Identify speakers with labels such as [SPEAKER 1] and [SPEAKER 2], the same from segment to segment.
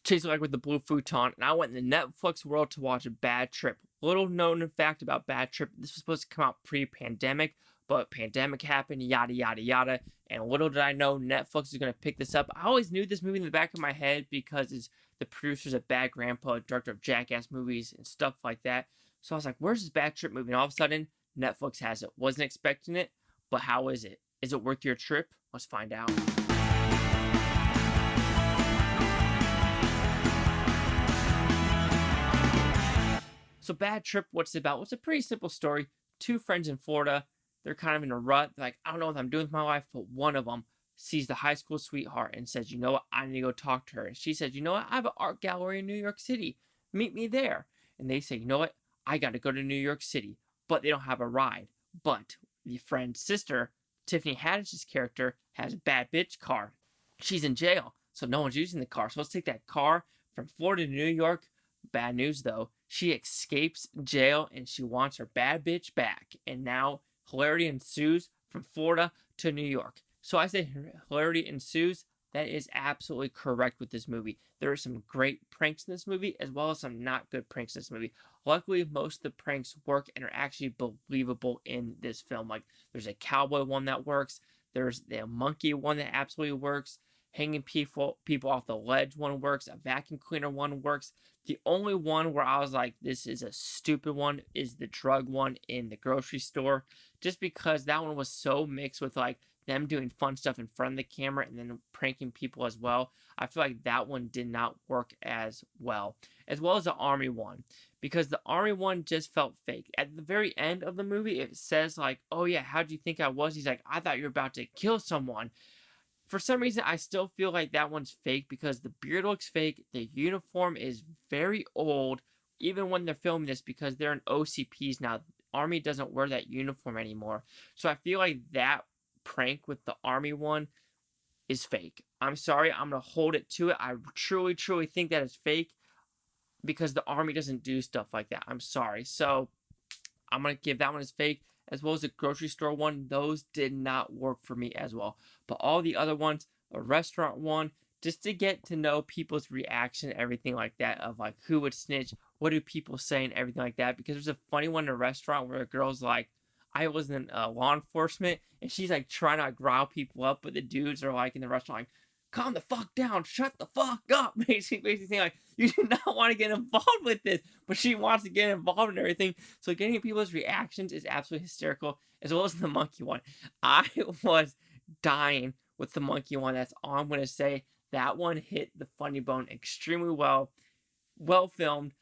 [SPEAKER 1] Chasing like with the blue futon, and I went in the Netflix world to watch a Bad Trip. Little known fact about Bad Trip: this was supposed to come out pre-pandemic, but pandemic happened, yada yada yada. And little did I know Netflix is gonna pick this up. I always knew this movie in the back of my head because it's the producers of Bad Grandpa, director of Jackass movies and stuff like that. So I was like, "Where's this Bad Trip movie?" And all of a sudden, Netflix has it. Wasn't expecting it, but how is it? Is it worth your trip? Let's find out. So Bad Trip, what's it about? Well, it's a pretty simple story. Two friends in Florida, they're kind of in a rut. They're like, I don't know what I'm doing with my life, but one of them sees the high school sweetheart and says, you know what, I need to go talk to her. And she says, you know what, I have an art gallery in New York City. Meet me there. And they say, you know what, I got to go to New York City, but they don't have a ride. But the friend's sister, Tiffany Haddish's character, has a bad bitch car. She's in jail, so no one's using the car. So let's take that car from Florida to New York. Bad news though, she escapes jail and she wants her bad bitch back. And now hilarity ensues from Florida to New York. So I say hilarity ensues. That is absolutely correct with this movie. There are some great pranks in this movie as well as some not good pranks in this movie. Luckily, most of the pranks work and are actually believable in this film. Like there's a cowboy one that works. There's the monkey one that absolutely works. Hanging people off the ledge one works. A vacuum cleaner one works. The only one where I was like, this is a stupid one is the drug one in the grocery store. Just because that one was so mixed with like them doing fun stuff in front of the camera and then pranking people as well. I feel like that one did not work as well as the army one. Because the army one just felt fake. At the very end of the movie, it says like, oh yeah, how'd you think I was? He's like, I thought you were about to kill someone. For some reason, I still feel like that one's fake because the beard looks fake. The uniform is very old, even when they're filming this because they're in OCPs now. Army doesn't wear that uniform anymore. So I feel like that prank with the army one is fake. I'm sorry, I'm going to hold it to it. I truly, truly think that is fake because the army doesn't do stuff like that. I'm sorry. So I'm going to give that one as fake. As well as the grocery store one, those did not work for me as well. But all the other ones, a restaurant one, just to get to know people's reaction, everything like that, of like who would snitch, what do people say, and everything like that. Because there's a funny one in a restaurant where a girl's like, I was in law enforcement, and she's like trying to rile people up, but the dudes are like in the restaurant like, calm the fuck down, shut the fuck up, basically saying like, you do not want to get involved with this, but she wants to get involved in everything. So getting people's reactions is absolutely hysterical, as well as the monkey one. I was dying with the monkey one. That's all I'm going to say. That one hit the funny bone extremely well. Well filmed.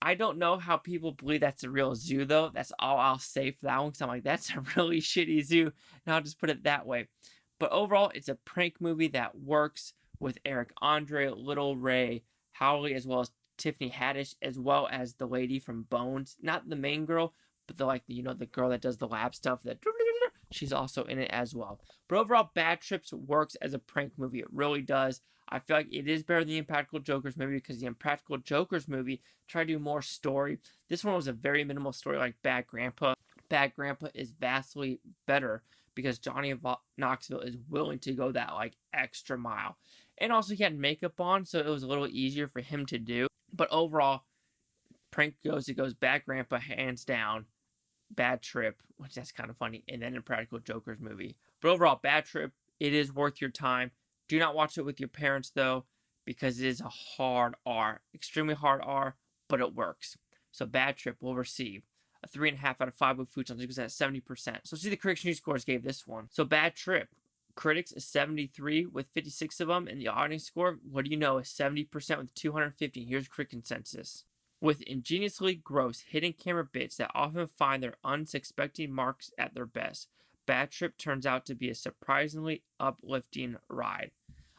[SPEAKER 1] I don't know how people believe that's a real zoo, though. That's all I'll say for that one, because I'm like, that's a really shitty zoo, and I'll just put it that way. But overall, it's a prank movie that works with Eric Andre, Little Ray, Howery, as well as Tiffany Haddish, as well as the lady from Bones. Not the main girl, but the girl that does the lab stuff. That she's also in it as well. But overall, Bad Trips works as a prank movie. It really does. I feel like it is better than the Impractical Jokers movie because the Impractical Jokers movie tried to do more story. This one was a very minimal story like Bad Grandpa. Bad Grandpa is vastly better because Johnny Knoxville is willing to go that like extra mile. And also he had makeup on, so it was a little easier for him to do. But overall, it goes Bad Grandpa hands down, Bad Trip, which that's kind of funny, and then Impractical Jokers movie. But overall, Bad Trip, it is worth your time. Do not watch it with your parents though, because it is a hard R, extremely hard R, but it works. So Bad Trip will receive a 3.5 out of 5 with Futon because that's 70%. So see the critics' news scores gave this one. So Bad Trip, critics is 73 with 56 of them, and the audience score, what do you know, is 70% with 250. Here's critic consensus. With ingeniously gross hidden camera bits that often find their unsuspecting marks at their best, Bad Trip turns out to be a surprisingly uplifting ride.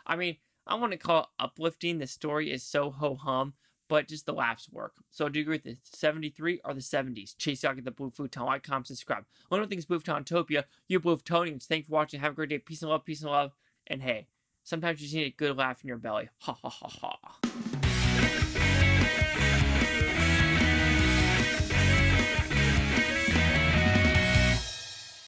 [SPEAKER 1] I mean, I want to call it uplifting. The story is so ho-hum, but just the laughs work. So do you agree with the 73 or the 70s? Chase y'all, get the Blue Futon. Like, comment, subscribe. One of the things Bluetonian-topia, you Bluetonians. Thanks for watching. Have a great day. Peace and love, peace and love. And hey, sometimes you just need a good laugh in your belly. Ha ha ha ha.